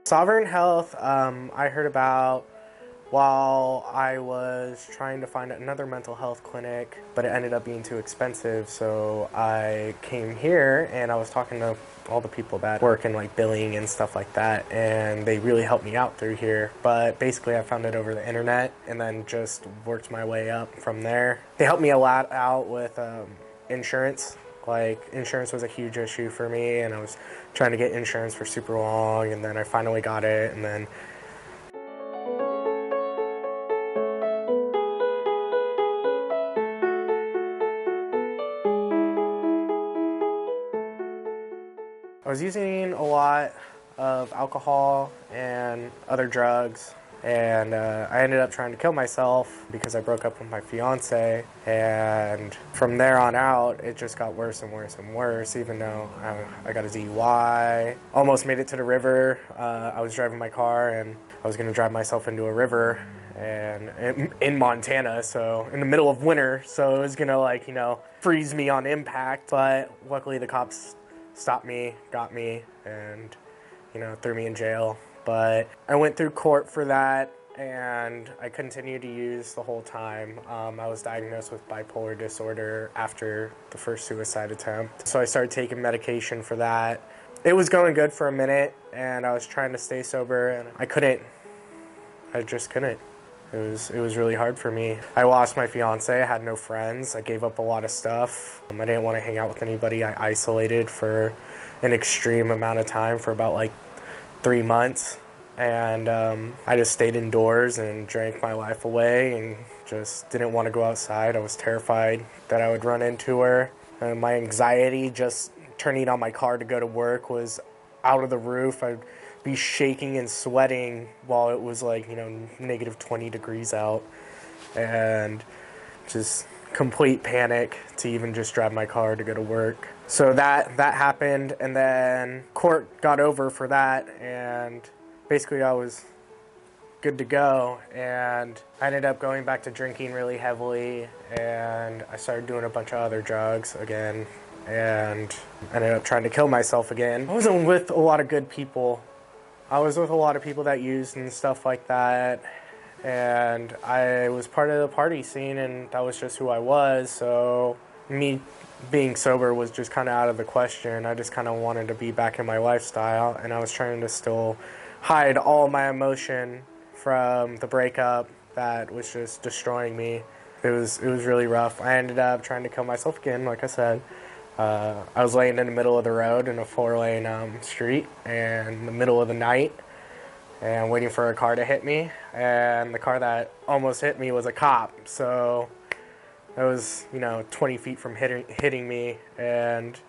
Sovereign health, I heard about while I was trying to find another mental health clinic, but it ended up being too expensive. So I came here and I was talking to all the people that work in like billing and stuff like that, and they really helped me out through here. But basically I found it over the internet and then just worked my way up from there. They helped me a lot out with insurance. Like, insurance was a huge issue for me, and I was trying to get insurance for super long, and then I finally got it, and then I was using a lot of alcohol and other drugs, and I ended up trying to kill myself because I broke up with my fiance, and from there on out it just got worse and worse and worse. Even though I got a DUI, almost made it to the river. I was driving my car and I was going to drive myself into a river, and in Montana, so in the middle of winter, so it was going to freeze me on impact, but luckily the cops stopped me, got me, and threw me in jail. But I went through court for that, and I continued to use the whole time. I was diagnosed with bipolar disorder after the first suicide attempt, so I started taking medication for that. It was going good for a minute, and I was trying to stay sober, and I just couldn't. It was really hard for me. I lost my fiance, I had no friends, I gave up a lot of stuff. I didn't want to hang out with anybody. I isolated for an extreme amount of time for about like 3 months, and I just stayed indoors and drank my life away and just didn't want to go outside. I was terrified that I would run into her, and my anxiety just turning on my car to go to work was out of the roof. I'd be shaking and sweating while it was like negative 20 degrees out, and just complete panic to even just drive my car to go to work. So that happened, and then court got over for that, and basically I was good to go, and I ended up going back to drinking really heavily, and I started doing a bunch of other drugs again, and ended up trying to kill myself again. I wasn't with a lot of good people. I was with a lot of people that used and stuff like that, and I was part of the party scene, and that was just who I was, so me being sober was just kind of out of the question. I just kind of wanted to be back in my lifestyle, and I was trying to still hide all my emotion from the breakup that was just destroying me. It was really rough. I ended up trying to kill myself again, like I said. I was laying in the middle of the road in a 4-lane street, and in the middle of the night, and waiting for a car to hit me, and the car that almost hit me was a cop, so it was 20 feet from hitting me, and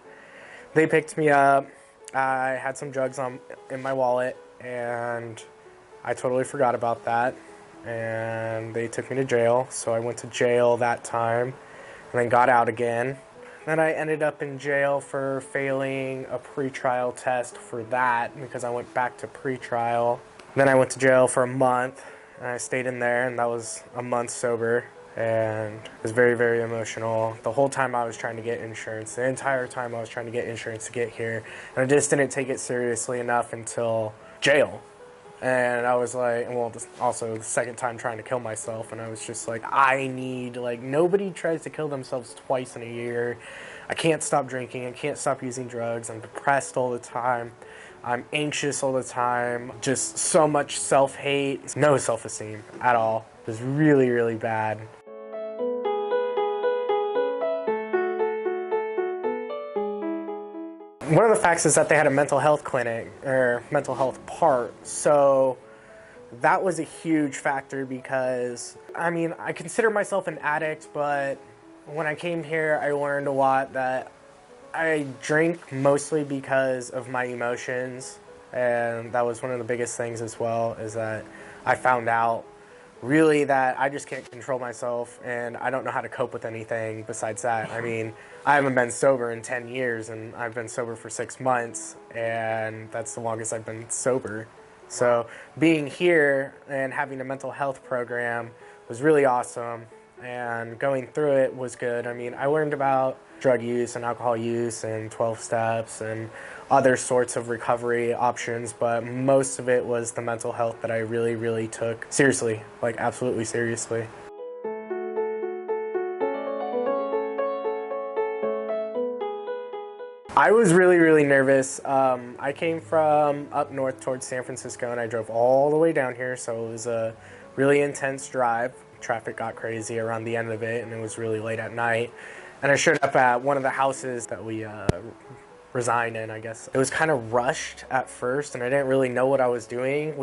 they picked me up. I had some drugs in my wallet, and I totally forgot about that, and they took me to jail. So I went to jail that time and then got out again. Then I ended up in jail for failing a pretrial test for that because I went back to pretrial. Then I went to jail for a month, and I stayed in there, and that was a month sober, and it was very, very emotional. The whole time I was trying to get insurance, the entire time I was trying to get insurance to get here, and I just didn't take it seriously enough until jail. And I was like, well, also the second time trying to kill myself, and I was just like, nobody tries to kill themselves twice in a year. I can't stop drinking, I can't stop using drugs, I'm depressed all the time, I'm anxious all the time, just so much self-hate, no self-esteem at all. It was really, really bad. One of the facts is that they had a mental health clinic, or mental health part, so that was a huge factor because, I consider myself an addict, but when I came here, I learned a lot that I drink mostly because of my emotions, and that was one of the biggest things as well, is that I found out really that I just can't control myself, and I don't know how to cope with anything besides that. I haven't been sober in 10 years, and I've been sober for 6 months, and that's the longest I've been sober. So being here and having a mental health program was really awesome, and going through it was good. I mean, I learned about drug use and alcohol use and 12 steps and other sorts of recovery options, but most of it was the mental health that I really, really took seriously, like absolutely seriously. I was really, really nervous. I came from up north towards San Francisco and I drove all the way down here, so it was a really intense drive. Traffic got crazy around the end of it and it was really late at night. And I showed up at one of the houses that we resigned in, I guess. It was kind of rushed at first and I didn't really know what I was doing.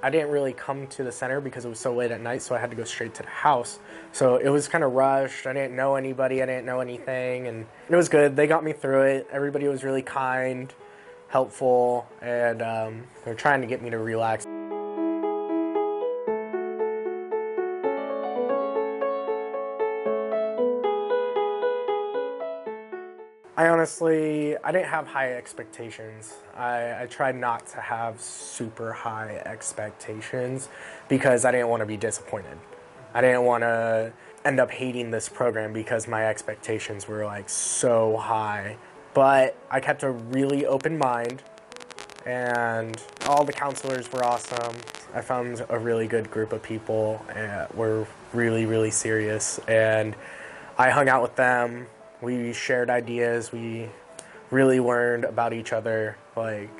I didn't really come to the center because it was so late at night, so I had to go straight to the house. So it was kind of rushed. I didn't know anybody, I didn't know anything, and it was good. They got me through it. Everybody was really kind, helpful, and they're trying to get me to relax. I didn't have high expectations. I tried not to have super high expectations because I didn't want to be disappointed. I didn't want to end up hating this program because my expectations were like so high. But I kept a really open mind and all the counselors were awesome. I found a really good group of people and were really, really serious, and I hung out with them. We shared ideas, we really learned about each other, like,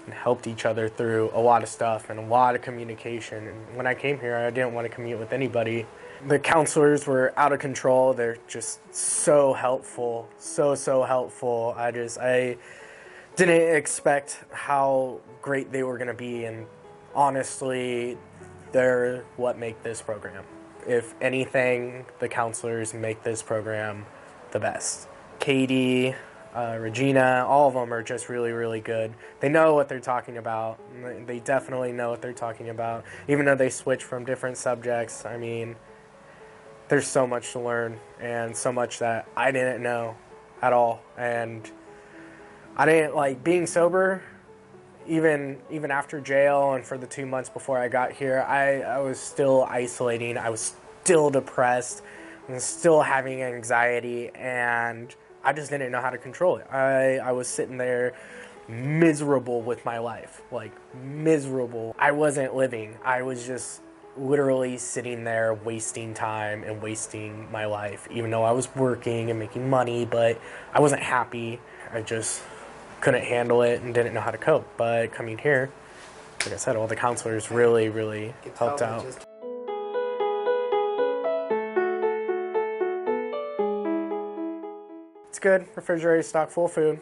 and helped each other through a lot of stuff and a lot of communication. And when I came here, I didn't want to commute with anybody. The counselors were out of control. They're just so helpful, so helpful. I didn't expect how great they were going to be, and honestly, they're what make this program. If anything, the counselors make this program the best. Katie, Regina, all of them are just really, really good. They know what they're talking about. They definitely know what they're talking about. Even though they switch from different subjects, I mean, there's so much to learn and so much that I didn't know at all. And I didn't like being sober, even after jail and for the 2 months before I got here, I was still isolating. I was still depressed. And still having anxiety, and I just didn't know how to control it. I was sitting there miserable with my life, like miserable. I wasn't living. I was just literally sitting there wasting time and wasting my life, even though I was working and making money, but I wasn't happy. I just couldn't handle it and didn't know how to cope. But coming here, like I said, all the counselors really, really helped out. It's good. Refrigerator stocked full of food.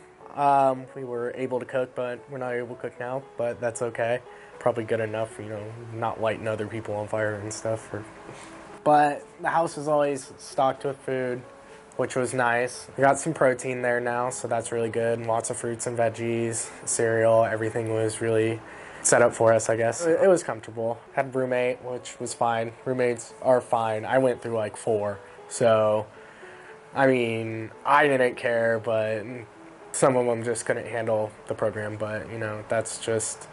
We were able to cook, but we're not able to cook now, but that's okay. Probably good enough, you know, not lighting other people on fire and stuff. But the house is always stocked with food, which was nice. We got some protein there now, so that's really good. And lots of fruits and veggies, cereal, everything was really set up for us, I guess. It was comfortable. Had a roommate, which was fine. Roommates are fine. I went through like 4, so I mean, I didn't care, but some of them just couldn't handle the program. But, you know, that's just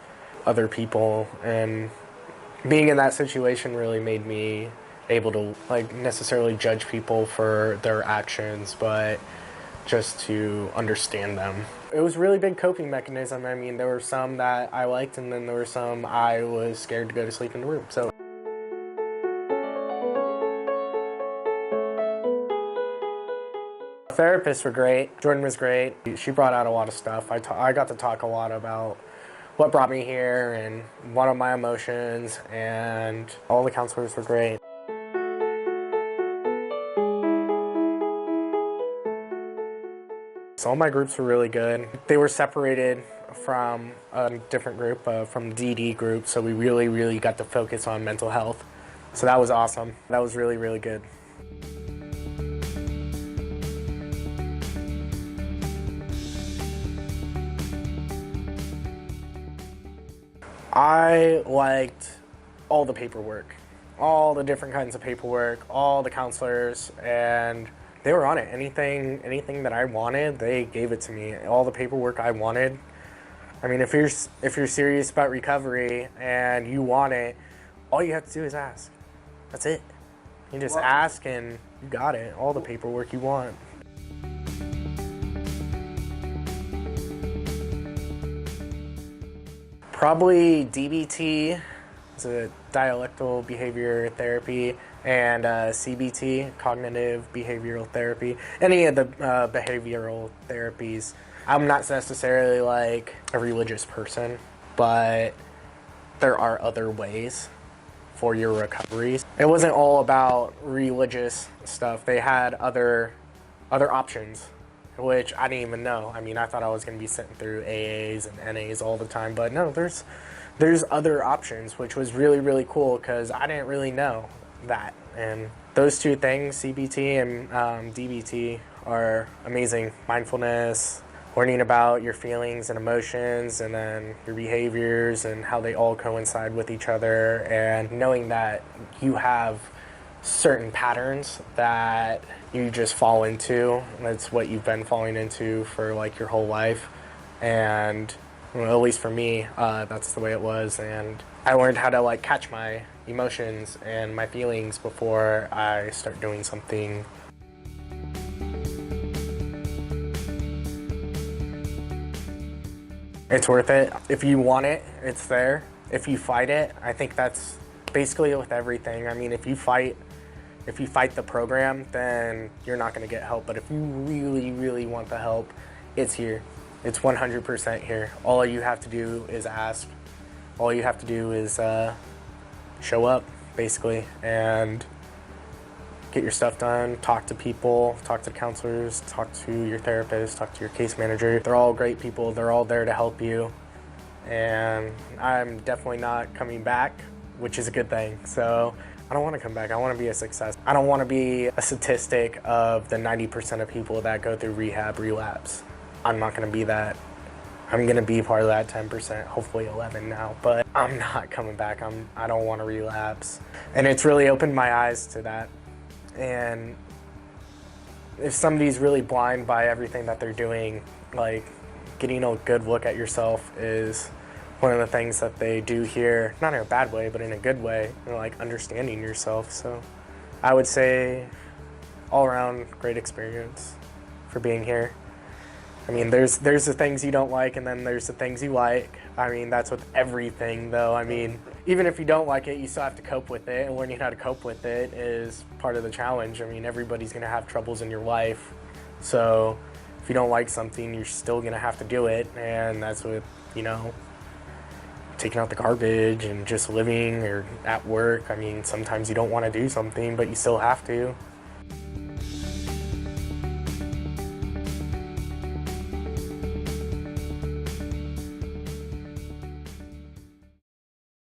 other people. And being in that situation really made me able to, like, necessarily judge people for their actions, but just to understand them. It was a really big coping mechanism. I mean, there were some that I liked, and then there were some I was scared to go to sleep in the room. So therapists were great. Jordan was great. She brought out a lot of stuff. I got to talk a lot about what brought me here and one of my emotions, and all the counselors were great. So all my groups were really good. They were separated from a different group, from DD group, so we really, really got to focus on mental health. So that was awesome. That was really, really good. I liked all the paperwork, all the different kinds of paperwork, all the counselors, and they were on it. Anything that I wanted, they gave it to me. All the paperwork I wanted. I mean, if you're serious about recovery and you want it, all you have to do is ask. That's it. You just ask and you got it, all the paperwork you want. Probably DBT, it's a dialectical behavior therapy, and CBT, cognitive behavioral therapy. Any of the behavioral therapies. I'm not necessarily like a religious person, but there are other ways for your recoveries. It wasn't all about religious stuff. They had other options, which I didn't even know. I mean, I thought I was going to be sitting through AAs and NAs all the time, but no, there's other options, which was really, really cool because I didn't really know that. And those two things, CBT and DBT, are amazing. Mindfulness, learning about your feelings and emotions, and then your behaviors and how they all coincide with each other, and knowing that you have certain patterns that you just fall into. That's what you've been falling into for like your whole life. And well, at least for me, that's the way it was. And I learned how to like catch my emotions and my feelings before I start doing something. It's worth it. If you want it, it's there. If you fight it, I think that's basically with everything. I mean, if you fight the program, then you're not going to get help. But if you really, really want the help, it's here. It's 100% here. All you have to do is ask. All you have to do is show up, basically, and get your stuff done, talk to people, talk to the counselors, talk to your therapist, talk to your case manager. They're all great people. They're all there to help you. And I'm definitely not coming back, which is a good thing. So I don't want to come back. I want to be a success. I don't want to be a statistic of the 90% of people that go through rehab relapse. I'm not going to be that. I'm going to be part of that 10%, hopefully 11 now, but I'm not coming back. I don't want to relapse. And it's really opened my eyes to that. And if somebody's really blind by everything that they're doing, like getting a good look at yourself is one of the things that they do here, not in a bad way, but in a good way, you know, like understanding yourself. So I would say all around great experience for being here. I mean, there's the things you don't like, and then there's the things you like. I mean, that's with everything, though. I mean, even if you don't like it, you still have to cope with it, and learning how to cope with it is part of the challenge. I mean, everybody's going to have troubles in your life, so if you don't like something, you're still going to have to do it, and that's with, you know, taking out the garbage and just living or at work. I mean, sometimes you don't want to do something, but you still have to.